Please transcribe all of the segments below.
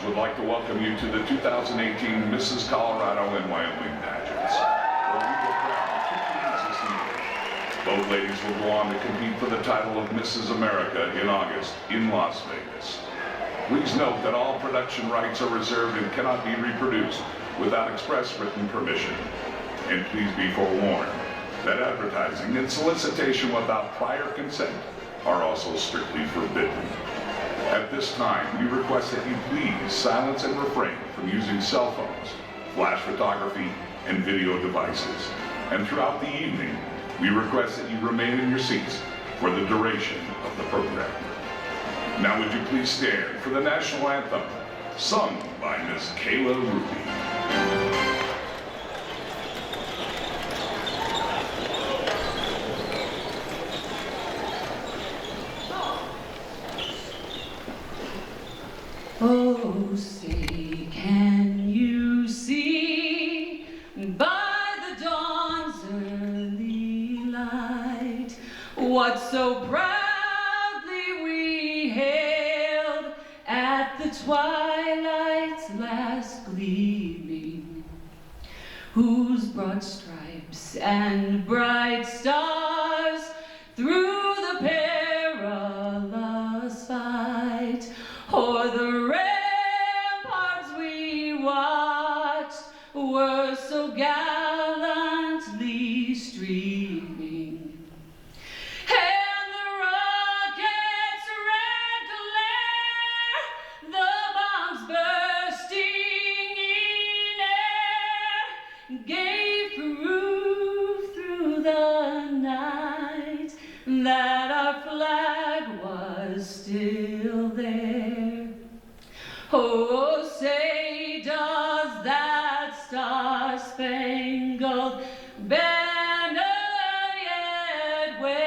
would like to welcome you to the 2018 Mrs. Colorado and Wyoming Pageants, where we will crown two queens this year. Both ladies will go on to compete for the title of Mrs. America in August in Las Vegas. Please note that all production rights are reserved and cannot be reproduced without express written permission. And please be forewarned that advertising and solicitation without prior consent are also strictly forbidden. At this time, we request that you please silence and refrain from using cell phones, flash photography, and video devices. And throughout the evening, we request that you remain in your seats for the duration of the program. Now would you please stand for the national anthem, sung by Miss Kayla Ruby. Oh, say, can you see by the dawn's early light what so proudly we hailed at the twilight's last gleaming, whose broad stripes and bright stars through the perilous fight o'er the ramparts we watched were so gallantly streaming, and the rocket's red glare, the bombs bursting in air, gave proof through the night that our flag was still there. Oh, say, does that star-spangled banner yet wave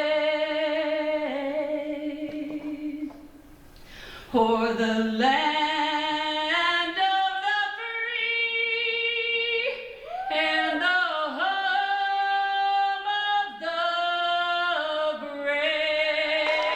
o'er the land of the free and the home of the brave?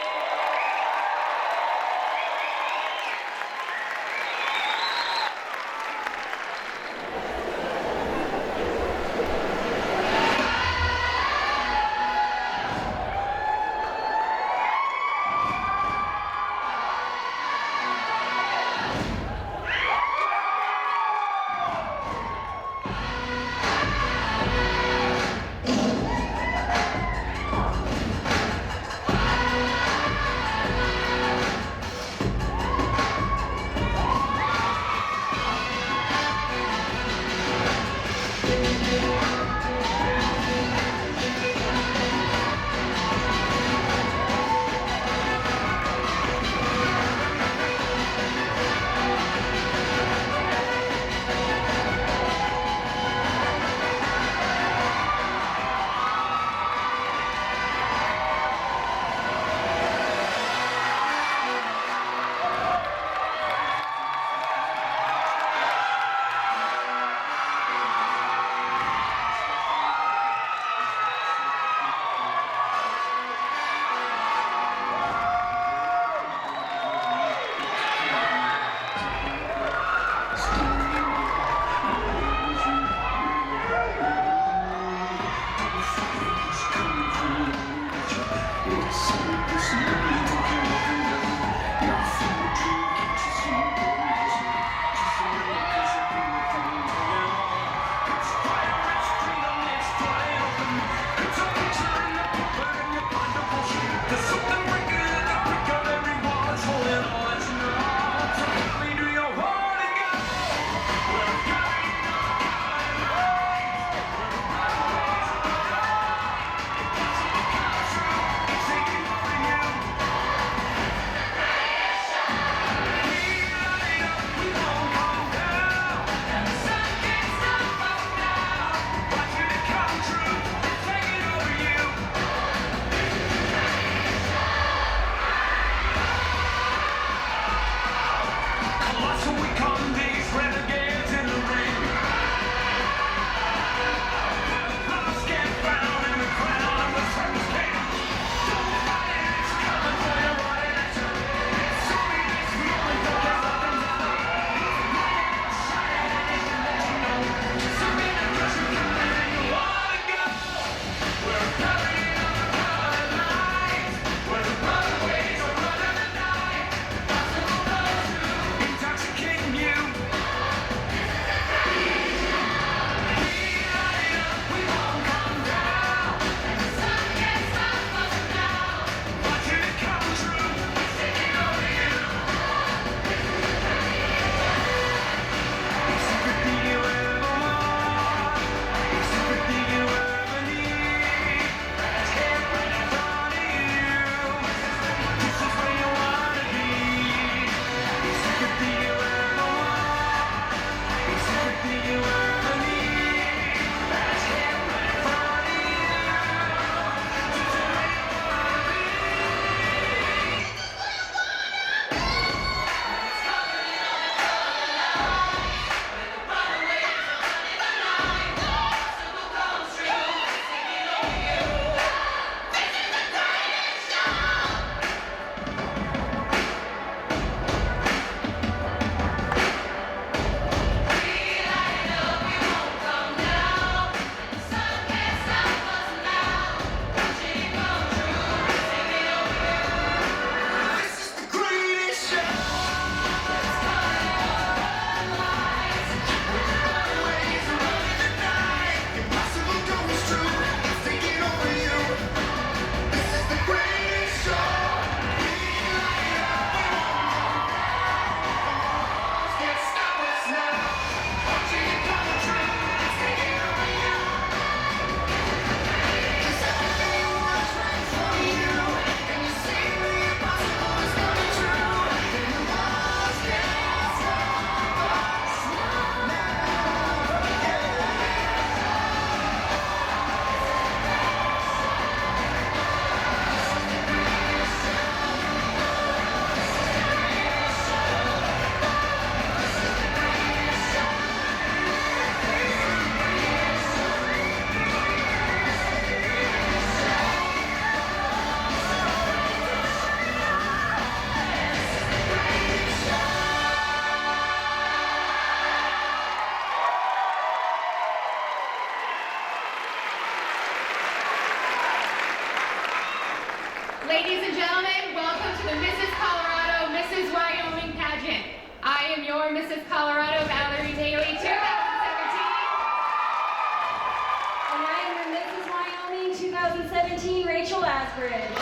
Lethbridge.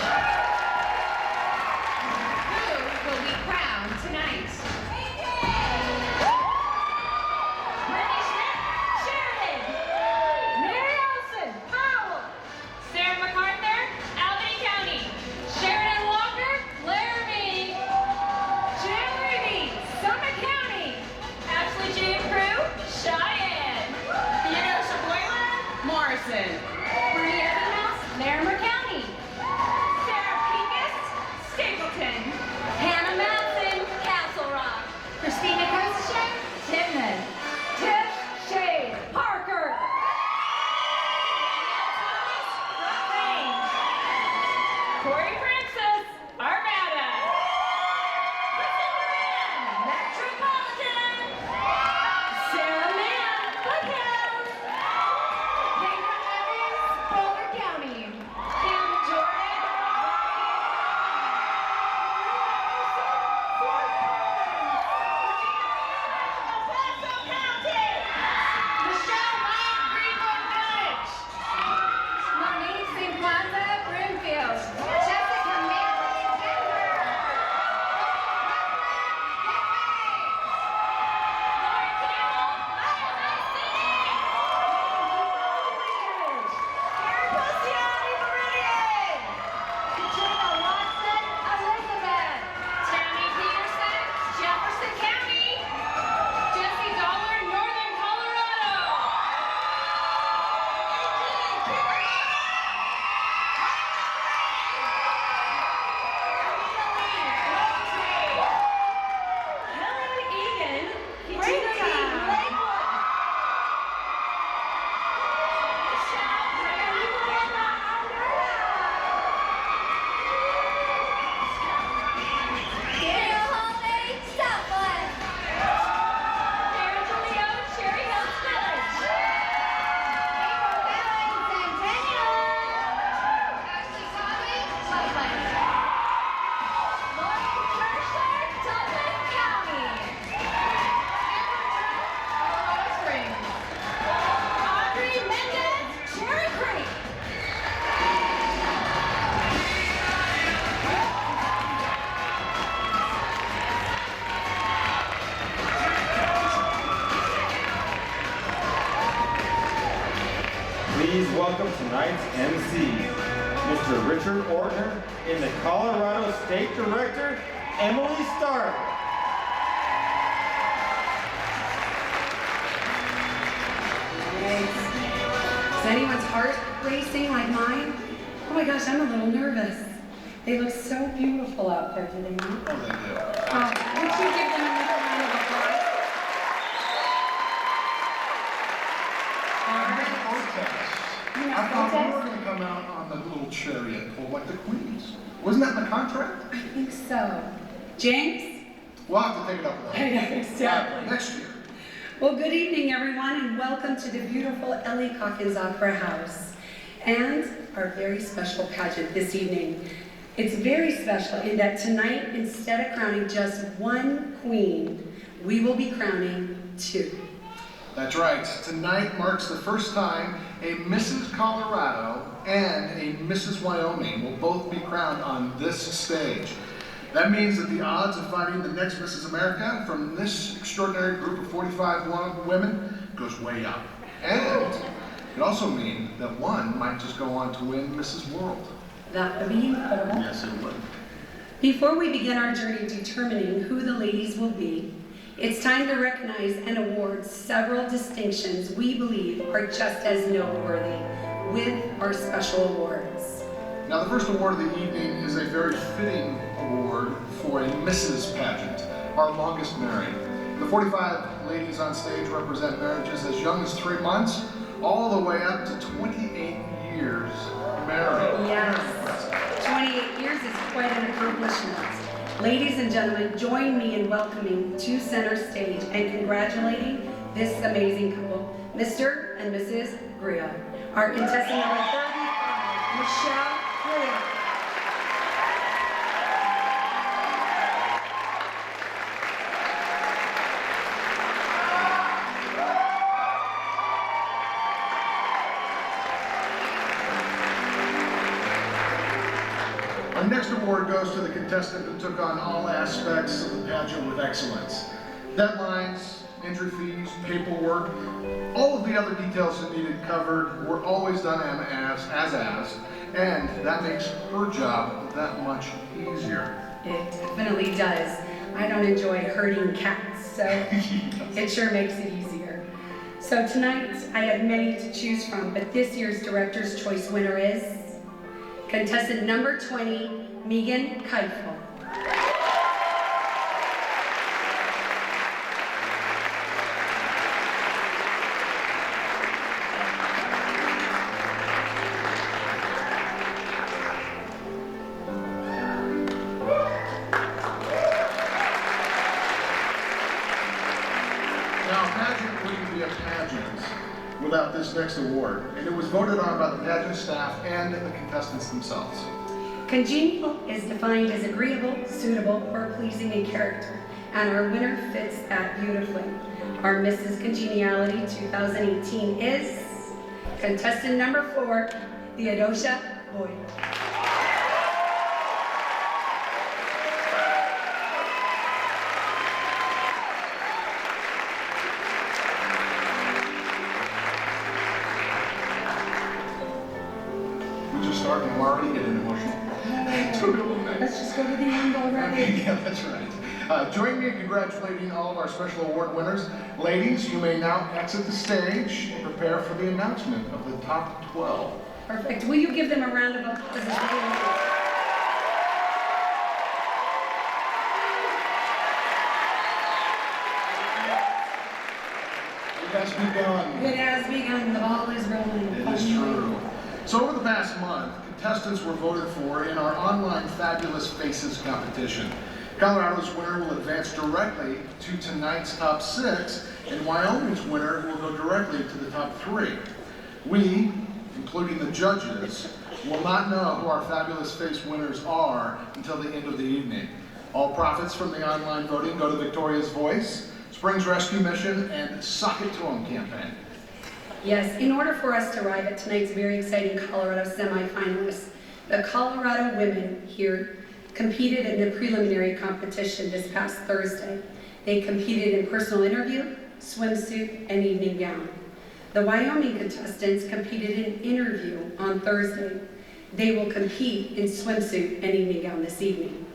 Who will be crowned tonight? Brittany Schmidt, Sheridan. Mary Olson, Powell. Sarah MacArthur, Albany County. Sheridan Walker, Laramie. Jan Ruby, Summit County. Ashley Jane Crew, Cheyenne. Theodosia Boylan, Morrison. Maria Evans, Larimer County. Sarah Pincus, Stapleton. Hannah Madsen, Castle Rock. Christina Koschek, Tiffin. Tish Shade, Parker. Front Range. Corey Francis, Arvada. Crystal Moran, Metropolitan. Sarah Mann, Buckhouse. Dana Evans, Boulder County. Kim Jordan, Paso County. Michelle Lyon, Greenwood Village. Monique St. Plaza, Brimfield. Jessica Manley, Denver. Lauren Campbell, Iowa City. Karen Pusiani, Meridian. Katrina Watson, Elizabeth. Tammy Peterson, Jefferson County. Jesse Dollar, Northern Colorado. Helen Egan, Katina Lakewood. Michelle Mariana Daniel Holiday, Southland. Sarah Julio, Cherry Hills Village. April Allen, Centennial. Ashley Conley, Loveland. Lauren Kersher, Douglas County. Amber Drew, Colorado Springs. Audrey Mendez, Cherry Creek. Please welcome tonight's MC, Mr. Richard Ortner, and the Colorado State Director, Emily Stark. Is anyone's heart racing like mine? Oh my gosh, I'm a little nervous. They look so beautiful out there, do they not? Oh, they do. Would you give them another round of applause? I thought we were going to come out on the little chariot pull like the Queens. Wasn't that in the contract? I think so. James? We'll have to take it up with I know, exactly. next year. Well, good evening, everyone, and welcome to the beautiful Ellie Calkins Opera House and our very special pageant this evening. It's very special in that tonight, instead of crowning just one queen, we will be crowning two. That's right. Tonight marks the first time a Mrs. Colorado and a Mrs. Wyoming will both be crowned on this stage. That means that the odds of finding the next Mrs. America from this extraordinary group of 45 women goes way up. And it could also mean that one might just go on to win Mrs. World. That would be incredible. Yes, it would. Before we begin our journey determining who the ladies will be, it's time to recognize and award several distinctions we believe are just as noteworthy with our special awards. Now, the first award of the evening is a very fitting award for a Mrs. Pageant, our longest married. The 45 ladies on stage represent marriages as young as 3 months, all the way up to 28 years married. Yes, 28 years is quite an accomplishment. Ladies and gentlemen, join me in welcoming to center stage and congratulating this amazing couple, Mr. and Mrs. Grill. Our contestant number 35, Michelle Grill. Our next award goes to the contestant who took on all aspects of the pageant with excellence. Deadlines, entry fees, paperwork, all of the other details that needed covered were always done as asked, and that makes her job that much easier. It definitely does. I don't enjoy herding cats, so it sure makes it easier. So tonight, I had many to choose from, but this year's Director's Choice winner is contestant number 20, Megan Keifel. Now, pageant wouldn't be a pageant without this next award, and it was voted on by the pageant staff and the contestants themselves. Congenial is defined as agreeable, suitable, or pleasing in character, and our winner fits that beautifully. Our Mrs. Congeniality 2018 is contestant number 4, Theodosia Boyd. We just started, and I'm already getting emotional. Let's just go to the end already. Yeah, that's right. Join me in congratulating all of our special award winners. Ladies, you may now exit the stage and prepare for the announcement of the top 12. Perfect. Will you give them a round of applause as they It has begun. It has begun. The ball is rolling. It is true. So over the past month, contestants were voted for in our online Fabulous Faces competition. Colorado's winner will advance directly to tonight's top 6, and Wyoming's winner will go directly to the top 3. We, including the judges, will not know who our Fabulous Face winners are until the end of the evening. All profits from the online voting go to Victoria's Voice, Springs Rescue Mission, and Sock It To 'Em campaign. Yes, in order for us to arrive at tonight's very exciting Colorado semifinalists, the Colorado women here competed in the preliminary competition this past Thursday. They competed in personal interview, swimsuit, and evening gown. The Wyoming contestants competed in interview on Thursday. They will compete in swimsuit and evening gown this evening.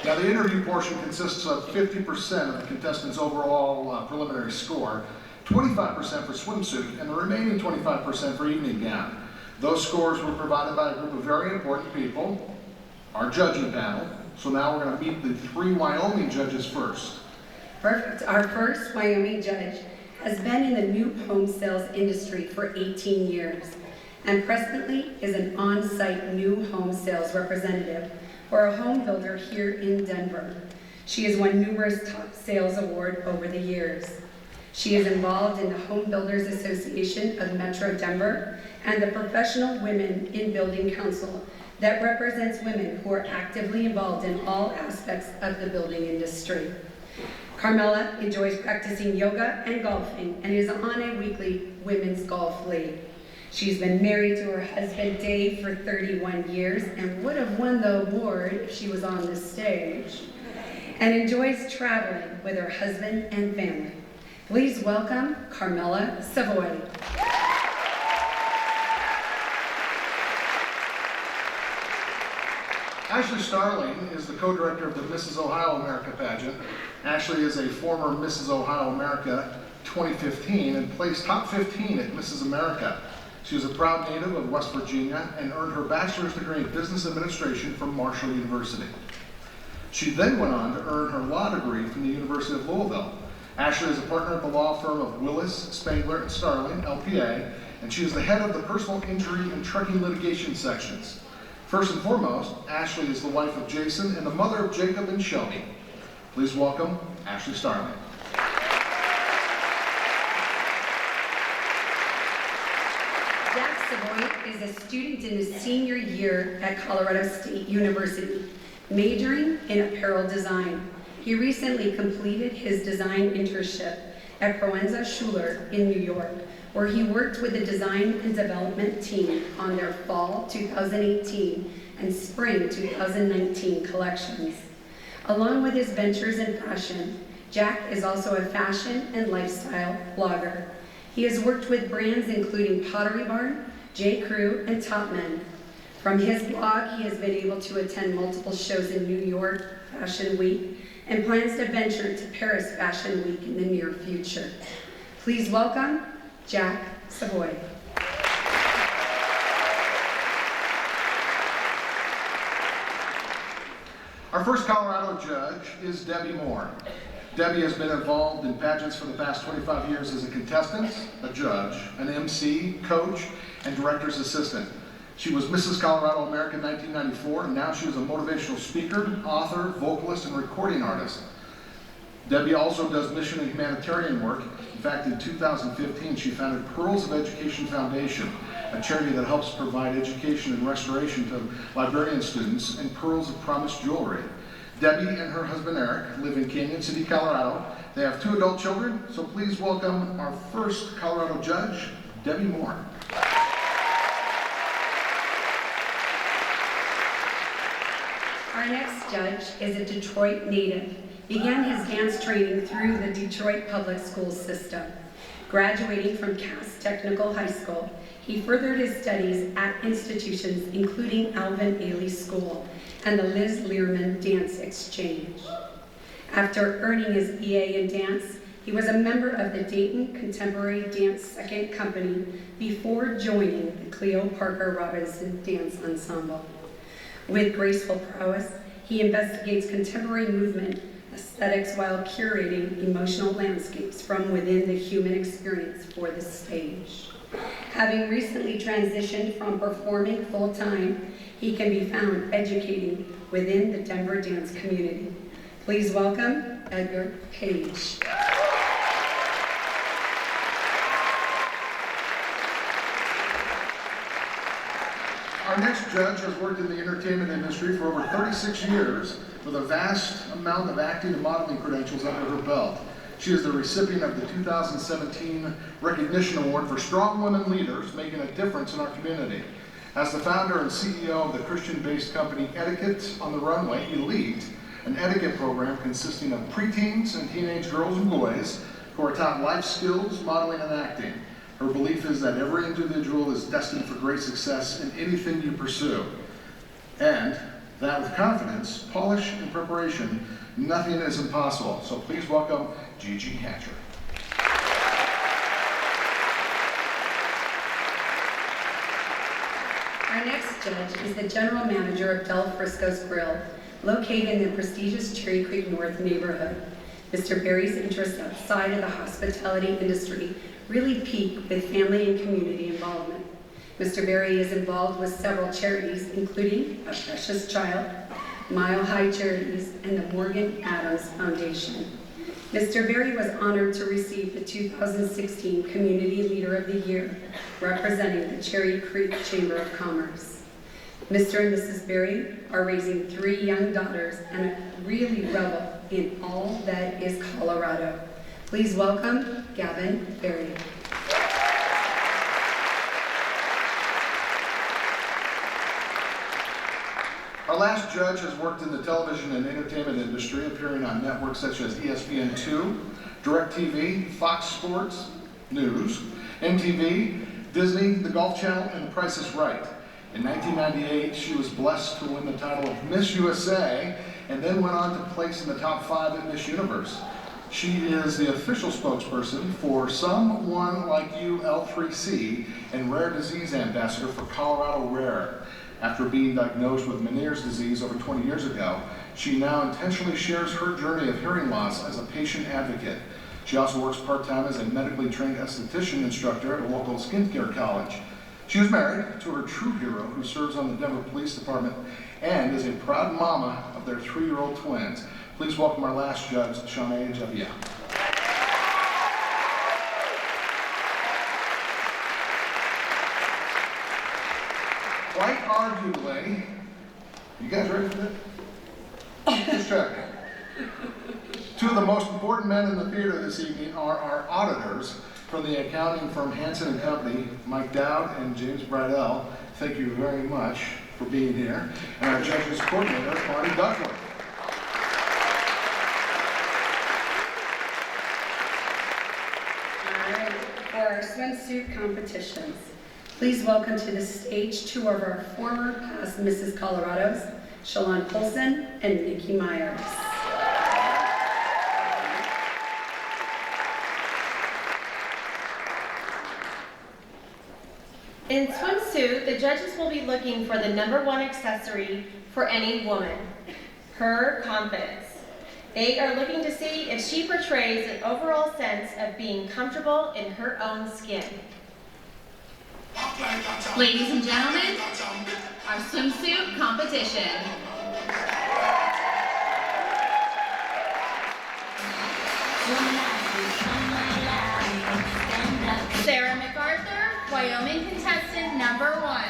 Now, the interview portion consists of 50% of the contestants' overall preliminary score, 25% for swimsuit, and the remaining 25% for evening gown. Those scores were provided by a group of very important people, our judging panel. So now we're going to meet the 3 Wyoming judges first. Perfect. Our first Wyoming judge has been in the new home sales industry for 18 years and presently is an on-site new home sales representative for a home builder here in Denver. She has won numerous top sales awards over the years. She is involved in the Home Builders Association of Metro Denver and the Professional Women in Building Council that represents women who are actively involved in all aspects of the building industry. Carmela enjoys practicing yoga and golfing and is on a weekly women's golf league. She's been married to her husband Dave for 31 years and would have won the award if she was on this stage, and enjoys traveling with her husband and family. Please welcome Carmela Savoy. Ashley Starling is the co-director of the Mrs. Ohio America pageant. Ashley is a former Mrs. Ohio America 2015 and placed top 15 at Mrs. America. She is a proud native of West Virginia and earned her bachelor's degree in business administration from Marshall University. She then went on to earn her law degree from the University of Louisville. Ashley is a partner at the law firm of Willis, Spangler, and Starling, LPA, and she is the head of the personal injury and trucking litigation sections. First and foremost, Ashley is the wife of Jason and the mother of Jacob and Shelby. Please welcome Ashley Starling. Jack Savoy is a student in his senior year at Colorado State University, majoring in apparel design. He recently completed his design internship at Proenza Schuler in New York, where he worked with the design and development team on their fall 2018 and spring 2019 collections. Along with his ventures in fashion, Jack is also a fashion and lifestyle blogger. He has worked with brands including Pottery Barn, J. Crew, and Topman. From his blog, he has been able to attend multiple shows in New York Fashion Week and plans to venture to Paris Fashion Week in the near future. Please welcome Jack Savoy. Our first Colorado judge is Debbie Moore. Debbie has been involved in pageants for the past 25 years as a contestant, a judge, an MC, coach, and director's assistant. She was Mrs. Colorado America in 1994, and now she is a motivational speaker, author, vocalist, and recording artist. Debbie also does mission and humanitarian work. In fact, in 2015, she founded Pearls of Education Foundation, a charity that helps provide education and restoration to librarian students, and Pearls of Promise Jewelry. Debbie and her husband Eric live in Canyon City, Colorado. They have 2 adult children, so please welcome our first Colorado judge, Debbie Moore. Our next judge is a Detroit native. Began his dance training through the Detroit public school system. Graduating from Cass Technical High School, he furthered his studies at institutions including Alvin Ailey School and the Liz Learman Dance Exchange. After earning his EA in dance, he was a member of the Dayton Contemporary Dance Second Company before joining the Cleo Parker Robinson Dance Ensemble. With graceful prowess, he investigates contemporary movement aesthetics while curating emotional landscapes from within the human experience for the stage. Having recently transitioned from performing full-time, he can be found educating within the Denver dance community. Please welcome Edgar Page. Our next judge has worked in the entertainment industry for over 36 years with a vast amount of acting and modeling credentials under her belt. She is the recipient of the 2017 Recognition Award for Strong Women Leaders Making a Difference in Our Community. As the founder and CEO of the Christian-based company Etiquette on the Runway Elite, an etiquette program consisting of preteens and teenage girls and boys who are taught life skills, modeling, and acting. Her belief is that every individual is destined for great success in anything you pursue, and that with confidence, polish, and preparation, nothing is impossible. So please welcome Gigi Hatcher. Our next judge is the general manager of Del Frisco's Grill, located in the prestigious Cherry Creek North neighborhood. Mr. Berry's interests outside of the hospitality industry really peak with family and community involvement. Mr. Berry is involved with several charities, including A Precious Child, Mile High Charities, and the Morgan Adams Foundation. Mr. Berry was honored to receive the 2016 Community Leader of the Year, representing the Cherry Creek Chamber of Commerce. Mr. and Mrs. Berry are raising 3 young daughters and really revel in all that is Colorado. Please welcome Gavin Berry. Our last judge has worked in the television and entertainment industry, appearing on networks such as ESPN2, DirecTV, Fox Sports, News, MTV, Disney, the Golf Channel, and The Price is Right. In 1998, she was blessed to win the title of Miss USA, and then went on to place in the top 5 at Miss Universe. She is the official spokesperson for Someone Like You L3C and Rare Disease Ambassador for Colorado Rare. After being diagnosed with Meniere's disease over 20 years ago, she now intentionally shares her journey of hearing loss as a patient advocate. She also works part-time as a medically trained esthetician instructor at a local skincare college. She is married to her true hero, who serves on the Denver Police Department and is a proud mama of their 3-year-old twins. Please welcome our last judge, Shanae Javia. Quite arguably, you guys ready for this? Just checking. 2 of the most important men in the theater this evening are our auditors from the accounting firm Hansen & Company, Mike Dowd and James Bridell. Thank you very much for being here, and our judges coordinator, Bonnie Duckworth. All right, for our swimsuit competitions, please welcome to the stage two of our former past Mrs. Colorados, Shalon Polson and Nikki Myers. In swimsuit, the judges will be looking for the #1 accessory for any woman, her confidence. They are looking to see if she portrays an overall sense of being comfortable in her own skin. Ladies and gentlemen, our swimsuit competition. Sarah MacArthur, Wyoming contestant #1.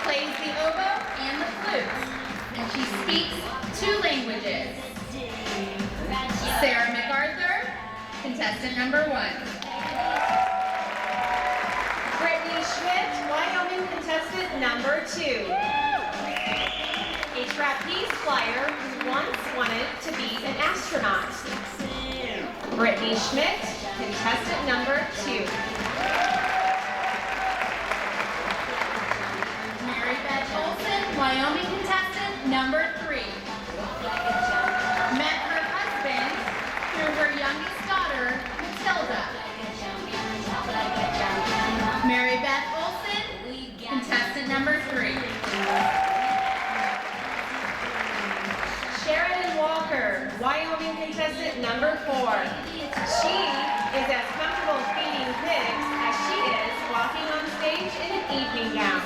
Plays the oboe and the flute, and she speaks 2 languages. Sarah MacArthur, contestant #1. Brittany Schmidt, Wyoming contestant #2. A trapeze flyer who once wanted to be an astronaut. Brittany Schmidt, contestant #2. Mary Beth Olson, Wyoming contestant #3. Met her husband through her youngest daughter, Matilda. Mary Beth Olson, contestant #3. Sheridan Walker, Wyoming contestant #4. She is as comfortable feeding pigs as she is walking on stage in an evening gown.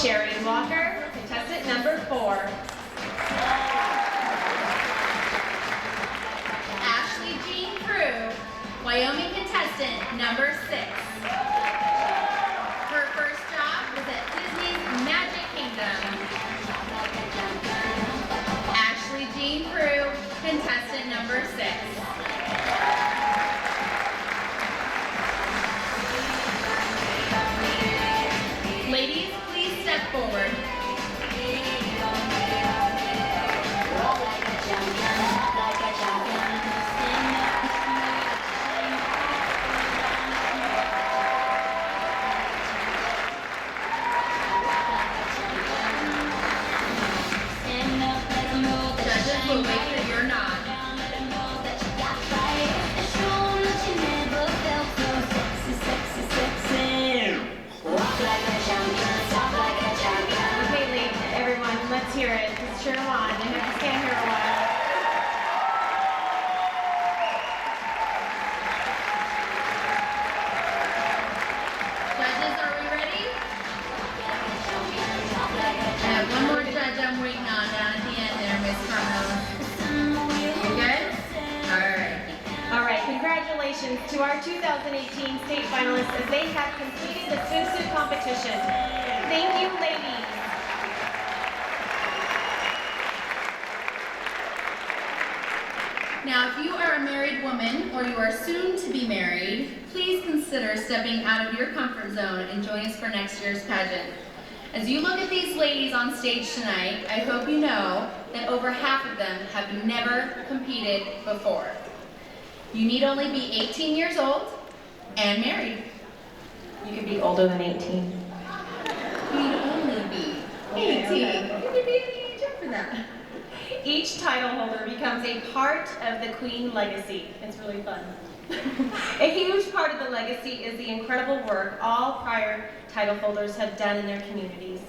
Sheridan Walker, contestant #4. Ashley Jean Crew, Wyoming contestant #6. Her first job was at Disney's Magic Kingdom. Ashley Jean Crew, contestant #6. Ladies, please step forward. Judges will wait for your nod. Okay, everyone, let's hear it. Let's cheer them on. You have to stand here a while. Judges, are we ready? I have one more judge I'm waiting on down at the end there, Miss Carmela. You good? All right, congratulations to our 2018 state finalists as they have completed the swimsuit competition. Thank you, ladies. Now, if you are a married woman or you are soon to be married, please consider stepping out of your comfort zone and join us for next year's pageant. As you look at these ladies on stage tonight, I hope you know that over half of them have never competed before. You need only be 18 years old and married. You could be older than 18. You need only be 18. You could be any age after that. Each title holder becomes a part of the Queen legacy. It's really fun. A huge part of the legacy is the incredible work all prior title holders have done in their communities.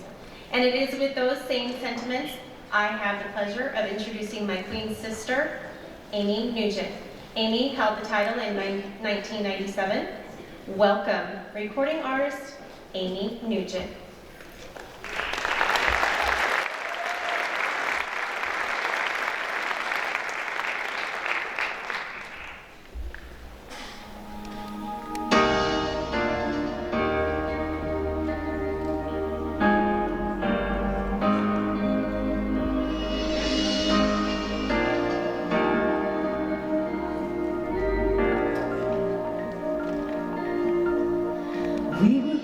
And it is with those same sentiments I have the pleasure of introducing my Queen sister, Amy Nugent. Amy held the title in 1997. Welcome, recording artist Amy Nugent. We were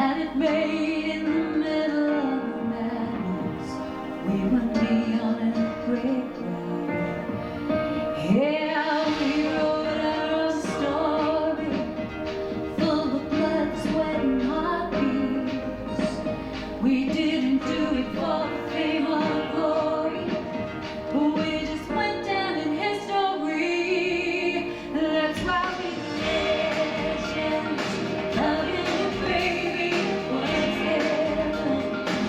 had it made in the middle of the madness. We were neon and a great crowd. Yeah, we wrote our own story, full of blood, sweat, and heartbeats. We didn't do it for the fame or glory, but we just went down in history. That's why we legends. Loving you, baby, was heaven.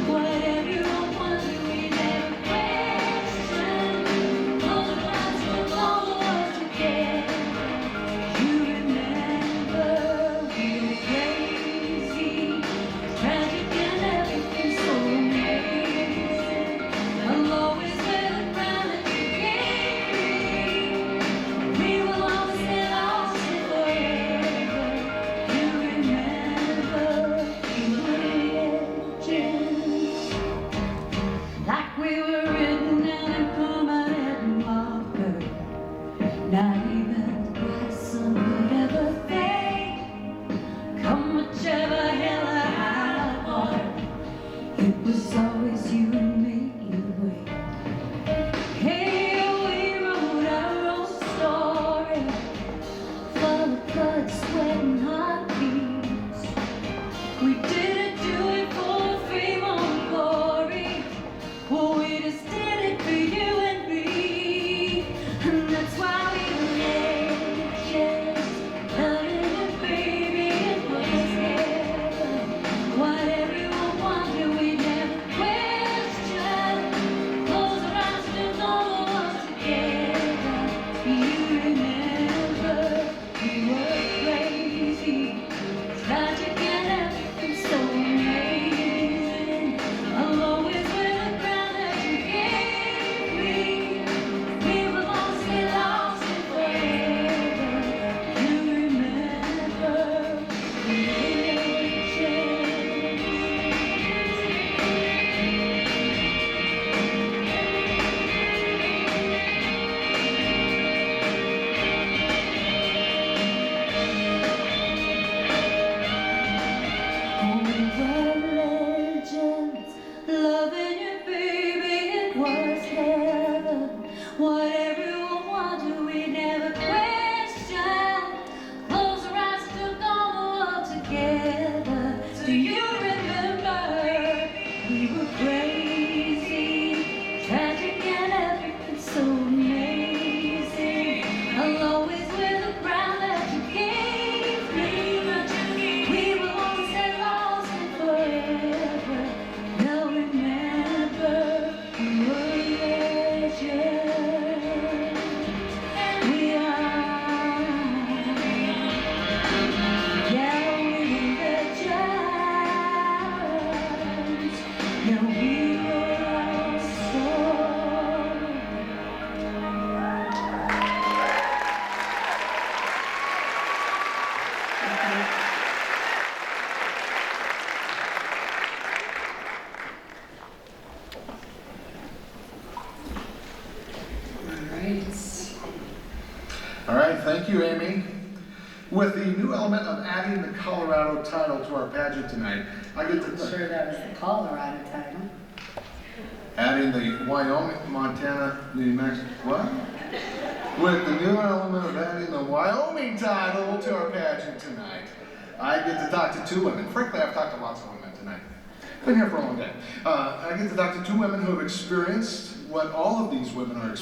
Whatever you want, we never questioned. Close our eyes, we'll all us again. You remember we were crazy, tragic and everything so amazing. I'll always wear the crown that you gave me. We will always get lost forever. You remember we were legends. Like we were written down in permanent marker. Not even the bright sun would ever fade. Come whichever hell I heart, it was always you and me either way. Hey, we wrote our own story, full of blood, sweat, and heartbeats. We didn't do it for fame or glory. Well, we just did it for you and me. And that's why we legends. Loving you, baby, it was heaven. Whatever you wanted, we never questioned. Close our eyes, we'll all us together. You remember we were crazy, tragic and everything so amazing. I'll always wear the crown that you gave me. We will always get lost in forever. You remember we legends. We were legends, loving you, baby, it was heaven. Whatever you wanted, we never questioned. Close our eyes, took all the world together. Do you remember? We were crazy, tragic and everything so amazing. I'll always wear the crown that you gave me. We will always get lost in forever. Now remember, we were legends. We are. Yeah, we were legends. Yeah, we wrote our story. All right, thank you, Amy. With the new element of adding the Colorado title to our pageant tonight, I get I'm to sure that was the Colorado title. adding the Wyoming, Montana, New Mexico. What? With the new element of adding the Wyoming title to our pageant tonight, I get to talk to two women. Frankly, I've talked to lots of women tonight. Been here for a long day. I get to talk to two women who have experienced what all of these women are experiencing.